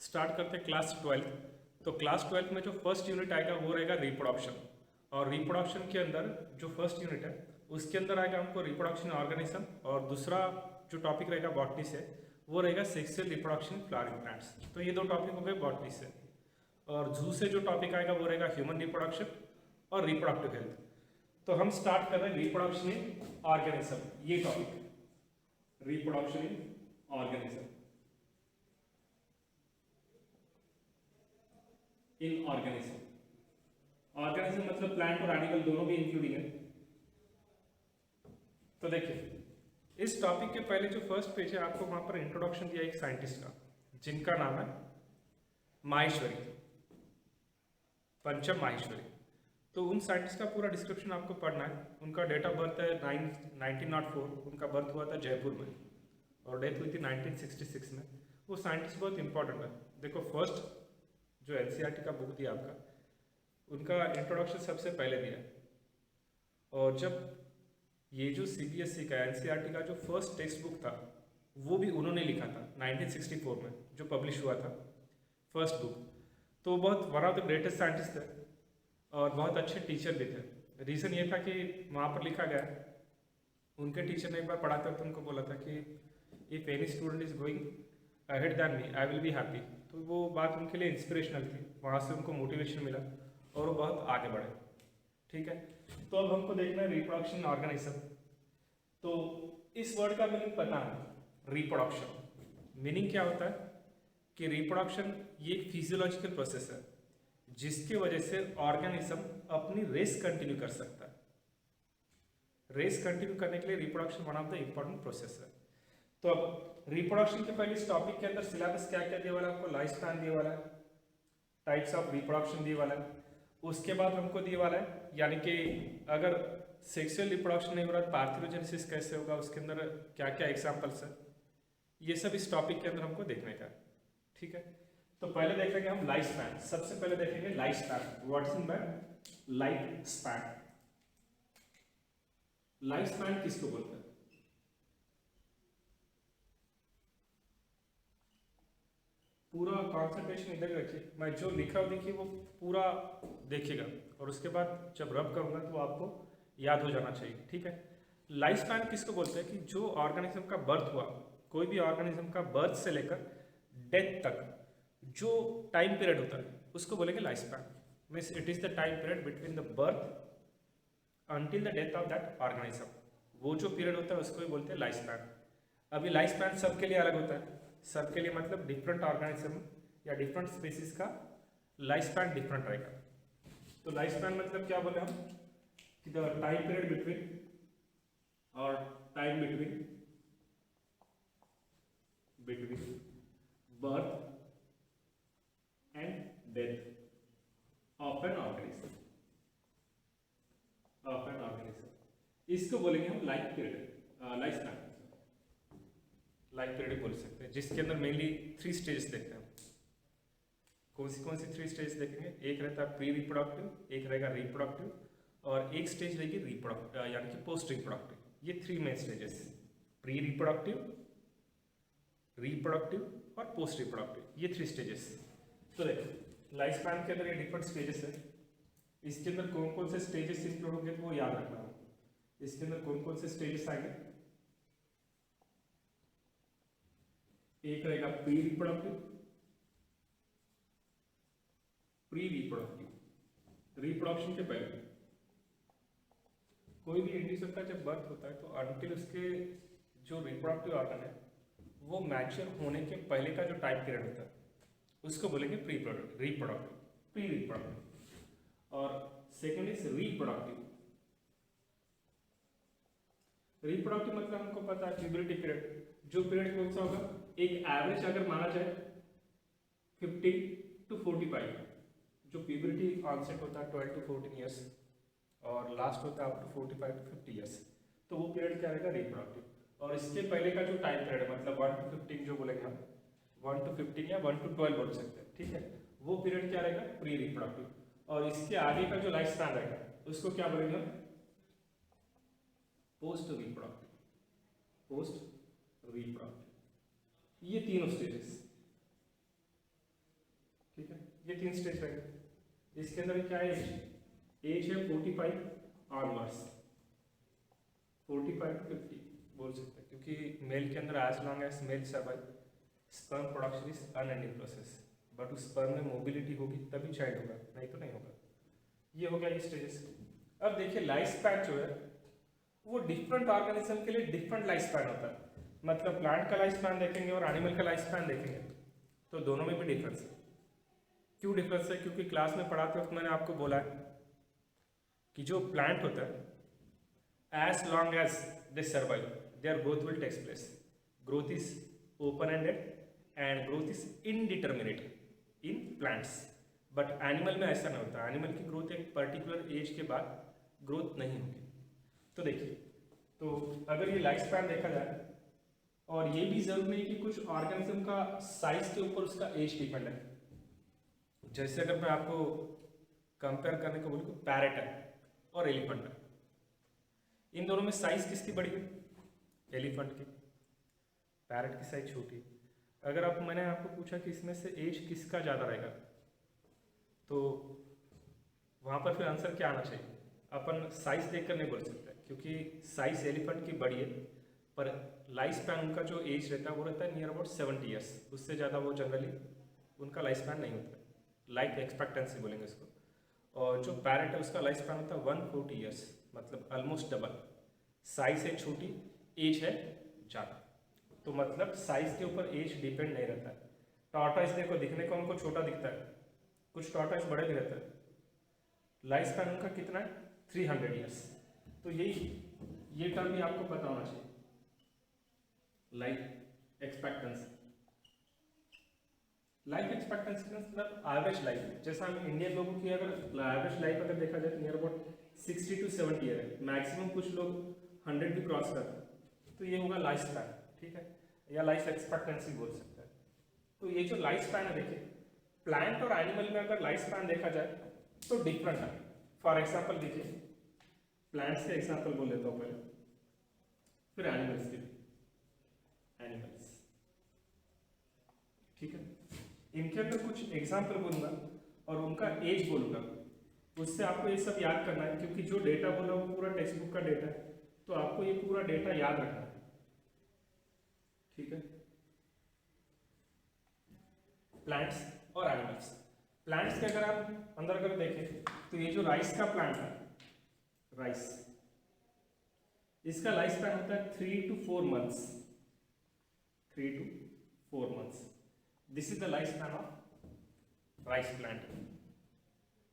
Start करते हैं class 12। तो क्लास 12 में जो फर्स्ट यूनिट आएगा वो रहेगा रिप्रोडक्शन। और रिप्रोडक्शन के अंदर जो फर्स्ट यूनिट है उसके अंदर आएगा हमको रिप्रोडक्शन ऑर्गेनिज्म, और दूसरा जो टॉपिक रहेगा बॉटनी से वो रहेगा सेक्सुअल रिप्रोडक्शन फ्लावरिंग प्लांट्स। तो ये दो टॉपिक हो गए बॉटनी से। और जू से जो टॉपिक आएगा वो रहेगा ह्यूमन रिप्रोडक्शन और रिप्रोडक्टिव हेल्थ। तो हम स्टार्ट कर रहे हैं रिप्रोडक्शन इन ऑर्गेनिज्म, ये topic reproduction in organism. In organism, organism मतलब प्लांट और एनिमल दोनों भी इंक्लूडिंग है। तो देखिए इस टॉपिक के पहले जो फर्स्ट पेज है आपको वहां पर इंट्रोडक्शन दिया एक साइंटिस्ट का जिनका नाम है माहेश्वरी, पंचम माहेश्वरी। तो उन साइंटिस्ट का पूरा डिस्क्रिप्शन आपको पढ़ना है। उनका डेट ऑफ बर्थ है 1904, उनका बर्थ हुआ था जयपुर में और डेथ हुई थी 1966 में। वो साइंटिस्ट बहुत इंपॉर्टेंट है। देखो फर्स्ट जो एनसीईआरटी का बुक दिया आपका, उनका इंट्रोडक्शन सबसे पहले दिया। और जब ये जो सीबीएसई का एनसीईआरटी का जो फर्स्ट टेक्स्ट बुक था वो भी उन्होंने लिखा था 1964 में, जो पब्लिश हुआ था फर्स्ट बुक। तो बहुत one of the greatest scientist थे और बहुत अच्छे टीचर भी थे। रीज़न ये था कि वहाँ पर लिखा गया, उनके टीचर ने एक बार पढ़ाते वक्त उनको बोला था कि if any student is going ahead than me I will be happy. तो वो बात उनके लिए इंस्पिरेशनल थी, वहाँ से उनको मोटिवेशन मिला और वो बहुत आगे बढ़े। ठीक है, तो अब हमको देखना है रिप्रोडक्शन ऑर्गेनिज्म। तो इस वर्ड का मीनिंग पता है, रिप्रोडक्शन मीनिंग क्या होता है कि रिप्रोडक्शन ये एक फिजियोलॉजिकल प्रोसेस है जिसकी वजह से ऑर्गेनिज्म अपनी रेस कंटिन्यू कर सकता है। रेस कंटिन्यू करने के लिए reproduction one of the important process है। तो अब रिप्रोडक्शन के पहले इस टॉपिक के अंदर सिलेबस क्या क्या दिया वाला है आपको, लाइफ स्पैन दिया वाला है, टाइप्स ऑफ रिप्रोडक्शन दिया वाला है, उसके बाद हमको दिया वाला है यानी कि अगर सेक्सुअल रिप्रोडक्शन नहीं हो रहा पार्थेनोजेनेसिस कैसे होगा, उसके अंदर क्या क्या एग्जांपल्स है, ये सब इस टॉपिक के अंदर हमको देखने का। ठीक है, तो पहले देखेंगे हम लाइफ स्पैन। सबसे पहले देखेंगे life span. What is mean life span? Life span किसको बोलते हैं? पूरा कॉन्सेंट्रेशन इधर रखिए, मैं जो लिख रहा हूँ देखिए वो पूरा देखिएगा और उसके बाद जब रब करूंगा तो आपको याद हो जाना चाहिए। ठीक है, लाइफ स्पैन किसको बोलते हैं कि जो ऑर्गेनिज्म का बर्थ हुआ, कोई भी ऑर्गेनिज्म का बर्थ से लेकर डेथ तक जो टाइम पीरियड होता है उसको बोलेंगे life span. Means it is the time period between the birth until the death of that organism. वो जो पीरियड होता है उसको भी बोलते हैं लाइफ स्पैन। अभी लाइफ स्पैन सबके लिए अलग होता है, सबके लिए मतलब डिफरेंट ऑर्गेनिज्म या डिफरेंट स्पीसीज का लाइफ स्पैन डिफरेंट रहेगा। तो लाइफ स्पैन मतलब क्या बोले हम कि द टाइम पीरियड बिटवीन और time between birth and death of an organism, इसको बोलेंगे हम life period, life span, life period बोल सकते हैं, जिसके अंदर मेनली 3 स्टेजेस देखते हैं। कौन सी 3 स्टेज देखेंगे? एक रहता है प्री रिप्रोडक्टिव, एक रहेगा रिप्रोडक्टिव और एक स्टेज रहेगी रिप्रोडक्टिव यानी कि पोस्ट रिप्रोडक्टिव। ये 3 main stages, pre reproductive, reproductive और पोस्ट रिप्रोडक्टिव, ये 3 स्टेजेस। तो देखो लाइफ स्पैन के अंदर ये डिफरेंट स्टेजेस है, इसके अंदर कौन कौन से स्टेजेस इंक्लूड होंगे वो याद रखना हो। इसके अंदर कौन कौन से स्टेजेस आएंगे? एक रहेगा प्री रिप्रोडक्टिव, रिप्रोडक्शन के पहले कोई भी इंडिविजुअल का जब बर्थ होता है तो अनटिल उसके जो रिप्रोडक्टिव ऑर्गन है वो मैच्योर होने के पहले का जो टाइम पीरियड होता है उसको बोलेंगे प्री रिप्रोडक्टिव। और सेकेंड इज रिप्रोडक्टिव। रिप्रोडक्टिव मतलब हमको पता है प्यूबर्टी पीरियड, जो पीरियड कौन सा होगा, एक एवरेज अगर माना जाए 50 to 45, जो प्यूबर्टी ऑनसेट होता है 12 to 14 ईयर्स और लास्ट होता है अप टू 45 to 50 ईयर्स, तो वो पीरियड क्या रहेगा? रिप्रोडक्टिव। और इसके पहले का जो टाइम पीरियड है मतलब 1 to 15 जो बोलेंगे हम, 1 to 15 या 1 to 12 बोल सकते हैं। ठीक है, वो पीरियड क्या रहेगा? Pre reproductive. और इसके आगे का जो लाइफ स्पैन रहेगा उसको क्या बोलेंगे? Post reproductive. ये तीनों स्टेजेस ये 3 स्टेज रहेगा। इसके अंदर क्या है, एज है 45 ऑनवर्ड्स, 45 to 50 बोल सकते हैं, क्योंकि मेल के अंदर as long as male survive sperm production is unending process, but उस स्पर्म में मोबिलिटी होगी तभी चाइल्ड होगा, नहीं तो नहीं होगा। ये हो गया ये स्टेजेस। अब देखिए लाइफ स्पैन जो है वो डिफरेंट ऑर्गेनिज्म के लिए डिफरेंट लाइफ स्पैन होता है। मतलब प्लांट का लाइफ स्पैन देखेंगे और एनिमल का लाइफ स्पैन देखेंगे तो दोनों में भी डिफरेंस है। क्यों डिफरेंस है? क्योंकि क्लास में पढ़ाते वक्त मैंने आपको बोला है कि जो प्लांट होता है as long as they survive their growth will takes place, growth is open ended and growth is indeterminate in plants. But animal में ऐसा नहीं होता, एनिमल की ग्रोथ एक पर्टिकुलर एज के बाद ग्रोथ नहीं होगी। तो देखिए, तो अगर ये लाइफ स्पैन देखा जाए, और ये भी जरूरी नहीं कि कुछ ऑर्गेनिज्म का साइज के ऊपर उसका एज डिपेंड है। जैसे अगर मैं आपको कंपेयर करने को बोलूँ, पैरेट है और एलिफेंट है, इन दोनों में साइज किसकी बड़ी है? एलिफेंट की। पैरेट की साइज छोटी है। अगर आप मैंने आपको पूछा कि इसमें से एज किसका ज़्यादा रहेगा, तो वहाँ पर फिर आंसर क्या आना चाहिए? अपन साइज देखकर नहीं बोल सकते, क्योंकि साइज एलिफेंट की बड़ी है, पर लाइफ स्पैन उनका जो एज रहता है वो रहता है नियर अबाउट 70 ईयर्स। उससे ज़्यादा वो जनरली उनका लाइफ स्पैन नहीं होता है, लाइफ एक्सपेक्टेंसी बोलेंगे इसको। और जो पैरेट है उसका लाइफ स्पैन होता है 140 ईयर्स, मतलब ऑलमोस्ट डबल। साइज है छोटी, एज है ज़्यादा, तो मतलब साइज के ऊपर एज डिपेंड नहीं रहता है। टॉर्टॉइस देखो, दिखने को हमको छोटा दिखता है, कुछ टॉर्टॉइस बड़े भी रहते हैं। लाइफ स्पैन उनका कितना है? 300 ईयर्स। तो ये टर्म भी आपको पता होना चाहिए, लाइफ एक्सपेक्टेंसी। लाइफ एक्सपेक्टेंसी मतलब एवरेज लाइफ। जैसा हम इंडियन लोगों की अगर एवरेज लाइफ अगर देखा जाए तो नियर अबाउट 60 to 70 ईयर है, मैक्सिमम कुछ लोग 100 भी क्रॉस करते हैं। तो ये होगा लाइफ स्पैन, ठीक है, या लाइफ एक्सपेक्टेंसी बोल सकते हैं। तो ये जो लाइफ स्पैन है, देखिए प्लांट और एनिमल में अगर लाइफ स्पैन देखा जाए तो डिफरेंट है। फॉर एग्जाम्पल देखिए, प्लांट्स के एग्जाम्पल बोल लेता हूँ पहले, फिर एनिमल्स के। एनिमल्स, ठीक है, इनके अंदर कुछ एग्जाम्पल बोलूंगा और उनका एज बोलूंगा, उससे आपको ये सब याद करना है, क्योंकि जो डेटा बोला वो पूरा टेक्स्ट बुक का डेटा है, तो आपको ये पूरा डेटा याद रखना है, ठीक है। प्लांट्स और एनिमल्स। प्लांट्स के अगर आप अंदर अगर देखें तो ये जो राइस का प्लांट है, राइस, इसका लाइफ स्पैन होता है 3 to 4 months, 3 to 4 months। This is the life span of rice plant.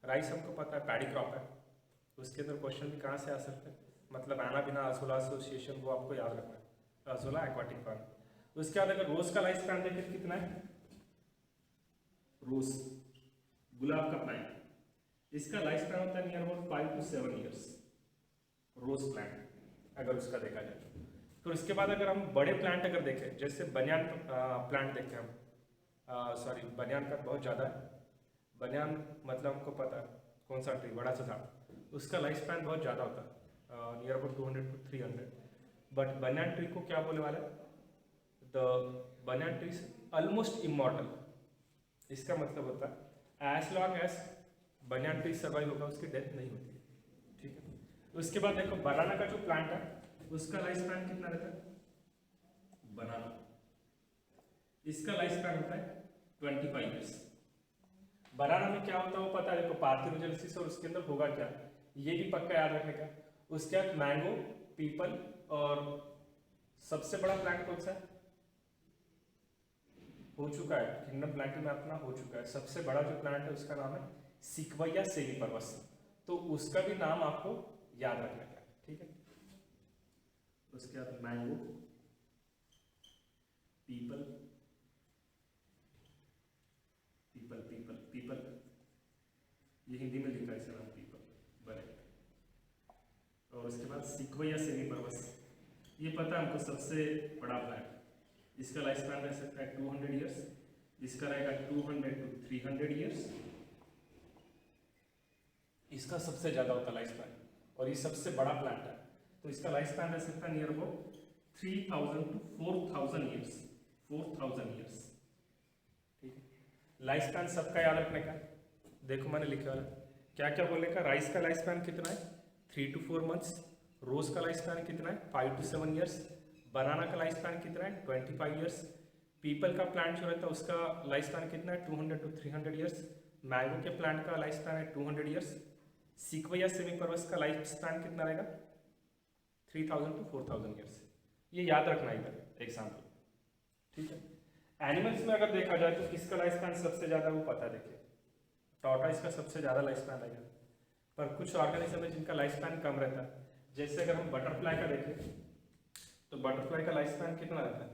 Rice हमको पता है पैडी क्रॉप है, उसके अंदर क्वेश्चन भी कहाँ से आ सकते हैं, मतलब आना बिना अजोला एसोसिएशन, वो आपको याद रखना है, अजोला एक्वाटिक फार्म। उसके बाद अगर रोज का लाइफ स्पैन देखें कितना है, रोज गुलाब का प्लांट, इसका लाइफ स्पैन होता है near about 5 to 7 years, rose plant अगर उसका देखा जाए। फिर उसके बाद अगर हम बड़े प्लांट अगर देखें, जैसे बनियान प्लांट देखें हम, सॉरी बनियान का बहुत ज़्यादा है, बनियान मतलब हमको पता है कौन सा ट्री, बड़ा सा झाड़, उसका लाइफ स्पैन बहुत ज़्यादा होता है, near about 200 to 300। But banyan tree को क्या बोलने वाला है, the banyan tree is almost immortal. इसका मतलब होता है as long as banyan tree survive होगा उसकी डेथ नहीं होती है, ठीक है। उसके बाद देखो बनाना का जो प्लांट है उसका लाइफ स्पैन कितना रहता है, बनाना, इसका लाइफ स्पैन होता है 25 ईयर्स। बनाना में क्या होता है वो पता है, देखो पार्थेनोजेनेसिस, और उसके अंदर होगा क्या ये भी पक्का याद रखने का। उसके बाद मैंगो, पीपल, और सबसे बड़ा प्लांट कौन सा है, हो चुका है किंगडम प्लांट में अपना हो चुका है, सबसे बड़ा जो प्लांट है उसका नाम है सिक्वोया सेमीपर्वस, तो उसका भी नाम आपको याद रखना है, ठीक है। उसके बाद mango, people, people people people, ये हिंदी में लिखा है इसका नाम पीपल, बने। और उसके बाद सिक्वोया सेमीपर्वस, ये पता है हमको सबसे बड़ा प्लांट, इसका लाइफ स्पैन रह सकता है 200 ईयर्स, इसका रहेगा 200 to 300 ईयर्स, इसका सबसे ज्यादा होता है लाइफ स्पैन, और ये सबसे बड़ा प्लांट है, तो इसका लाइफ स्पैन रह सकता है near about 3000 to 4000 years, 4000 years, ठीक है। लाइफ स्पैन सबका याद रखने का। देखो मैंने लिखा है क्या क्या बोलने का। राइस का लाइफ स्पैन कितना है 3 to 4 months। रोज का लाइफ स्पैन कितना है 5 to 7 years। बनाना का लाइफ स्पैन कितना है 25 years। पीपल का प्लांट जो रहता है उसका लाइफ स्पैन कितना है 200 to 300 years। मैंगो के प्लांट का लाइफ स्पैन है 200 years। सिक्वोया सेमीपर्वस का लाइफ स्पैन कितना रहेगा 3000 to 4000 years। ये याद रखना इधर एग्जाम्पल, ठीक है। एनिमल्स में अगर देखा जाए तो किसका लाइफ स्पैन सबसे ज़्यादा वो पता, देखिए टॉर्टॉइस का सबसे ज़्यादा लाइफ स्पैन रहेगा। पर कुछ ऑर्गेनिज्म है जिनका लाइफ स्पैन कम रहता है। जैसे अगर हम बटरफ्लाई का देखें तो बटरफ्लाई का लाइफ स्पैन कितना रहता है,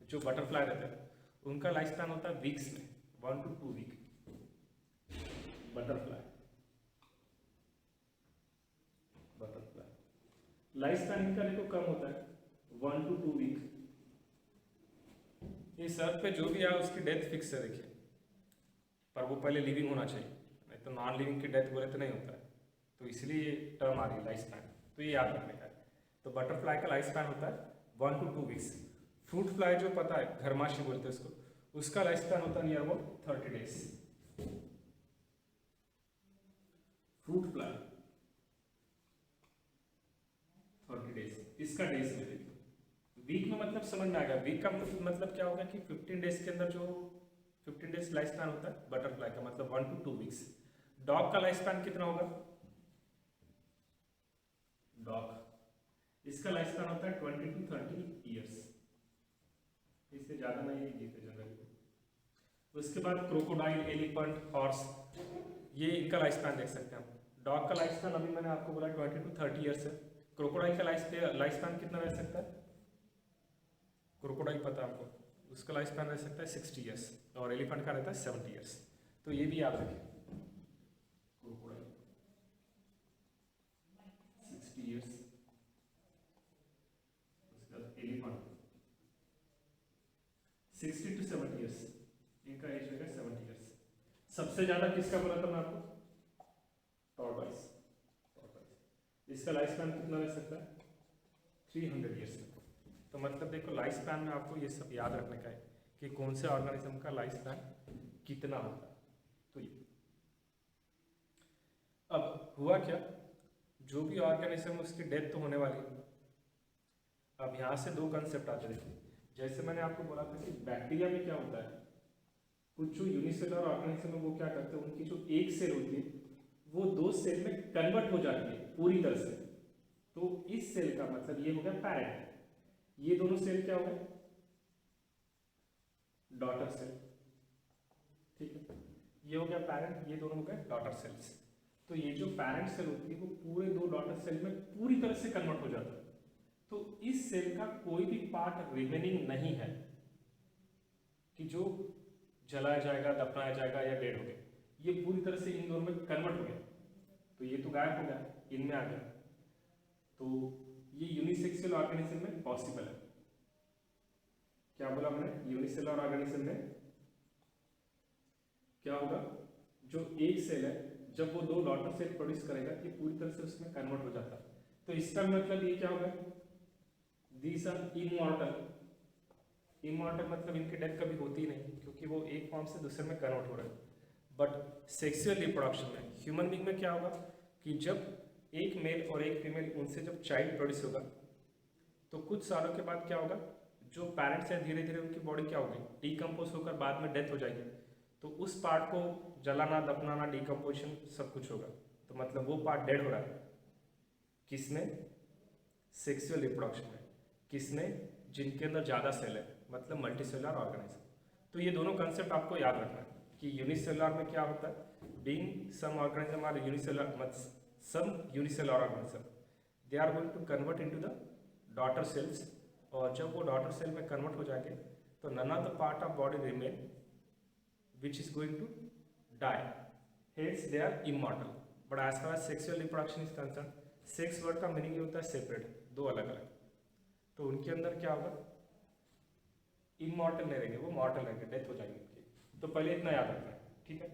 जो बटरफ्लाई रहता है उनका लाइफ स्पैन होता है वीक्स में, 1 to 2 week. Butterfly life span इनका देखो कम होता है 1 to 2 वीक। इस अर्थ पे जो भी आए उसकी डेथ फिक्स है देखिए, पर वो पहले लिविंग होना चाहिए, नहीं तो नॉन लिविंग की डेथ बोले तो नहीं होता है। तो इसलिए ये टर्म आ रही है लाइफ स्पैन, तो ये याद रखने का है। तो बटरफ्लाई का लाइफ स्पैन होता है 1 to 2 वीक्स। फ्रूट फ्लाई जो पता है घरमाशी बोलते हैं उसको, उसका लाइफ स्पैन होता है near about 30 days। Fruit fly 30 days, इसका डेज में देखिए। वीक में मतलब समझ में आ गया, वीक का मतलब क्या होगा कि 15 डेज के अंदर जो 15 डेज लाइफ स्पैन होता है बटरफ्लाई का, मतलब 1 to 2 वीक्स। डॉग का लाइफ स्पैन कितना होगा, डॉग इसका लाइफ स्पैन होता है 20 to 30 years, इससे ज्यादा नहीं जीते जनरली। उसके बाद क्रोकोडाइल, एलिफेंट, हॉर्स, ये इनका लाइफ स्पैन देख सकते हैं हम। डॉग का लाइफ स्पैन अभी मैंने आपको बोला 20 to 30 years है। क्रोकोडाइल का लाइफ स्पैन कितना रह सकता है, क्रोकोडाइल पता है आपको, उसका लाइफ स्पैन रह सकता है 60 years और एलिफेंट का रहता है 70 years। तो ये भी याद रखें, क्रोकोडाइल 60 years, उसके बाद एलिफेंट 60 to 70 years, इनका एज रहेगा 70 years। सबसे ज्यादा किसका बोला था मैं आपको, टॉर्टॉइस, इसका लाइफ स्पैन कितना रह सकता है 300 years। तो मतलब देखो लाइफ स्पैन में आपको ये सब याद रखने का है कि कौन से ऑर्गेनिज्म का लाइफ स्पैन कितना होता है। तो ये अब हुआ क्या, जो भी ऑर्गेनिज्म उसकी डेथ तो होने वाली है। अब यहाँ से दो कंसेप्ट आते हैं। जैसे मैंने आपको बोला था कि बैक्टीरिया में क्या होता है, कुछ जो यूनिसेलुलर ऑर्गेनिज्म है वो क्या करते हैं, उनकी जो एक सेल होती है वो 2 सेल में कन्वर्ट हो जाती है पूरी तरह से। तो इस सेल का मतलब ये हो गया पैरेंट, ये दोनों सेल क्या हो गए डॉटर सेल, ठीक है। ये हो गया पैरेंट, ये दोनों हो गए डॉटर सेल्स। तो ये जो पैरेंट सेल होती है वो पूरे 2 डॉटर सेल में पूरी तरह से कन्वर्ट हो जाता है। तो इस सेल का कोई भी पार्ट रिमेनिंग नहीं है कि जो जलाया जाएगा, दफनाया जाएगा या डेड हो गया। ये पूरी तरह से इन दोनों में कन्वर्ट हो गया, तो ये तो गायब हो गया, इनमें आ गया। तो ये यूनिसेक्सुअल ऑर्गेनिज्म में पॉसिबल है। क्या बोला मैंने, यूनिसेलुलर ऑर्गेनिज्म में क्या होगा, जो एक सेल है जब वो 2 डॉटर सेल प्रोड्यूस करेगा ये पूरी तरह से उसमें कन्वर्ट हो जाता है। तो इसका मतलब ये क्या होगा, दीज आर इमॉर्टल। इमॉर्टल मतलब इनकी डेथ कभी होती ही नहीं, क्योंकि वो एक फॉर्म से दूसरे में कन्वर्ट हो रहा है। बट सेक्सुअल रिप्रोडक्शन में ह्यूमन बीइंग में क्या होगा कि जब एक मेल और एक फीमेल उनसे जब चाइल्ड प्रोड्यूस होगा तो कुछ सालों के बाद क्या होगा, जो पेरेंट्स हैं धीरे धीरे उनकी बॉडी क्या होगी, डिकम्पोज होकर बाद में डेथ हो जाएगी। तो उस पार्ट को जलाना, दफनाना, डिकम्पोजिशन सब कुछ होगा। तो मतलब वो पार्ट डेड हो रहा है किसमें, सेक्सुअल रिप्रोडक्शन में। किसमें, जिनके अंदर ज़्यादा सेल है, मतलब मल्टीसेलुलर ऑर्गेनिज्म। तो ये दोनों कंसेप्ट आपको याद रखना है कि यूनिसेलुलर में क्या होता है, being some organism are unicellular, some unicellular organism they are going to convert into the daughter cells, और जब वो daughter cell में convert हो जाएंगे तो none of the part of body remain which is going to die, hence they are immortal। but as far as sexual reproduction is concerned, sex word का meaning ये होता है separate, 2 अलग अलग। तो उनके अंदर क्या होगा, immortal नहीं रहेंगे, वो mortal रहेंगे, डेथ हो जाएगी उनकी। तो पहले इतना याद रखना है, ठीक है।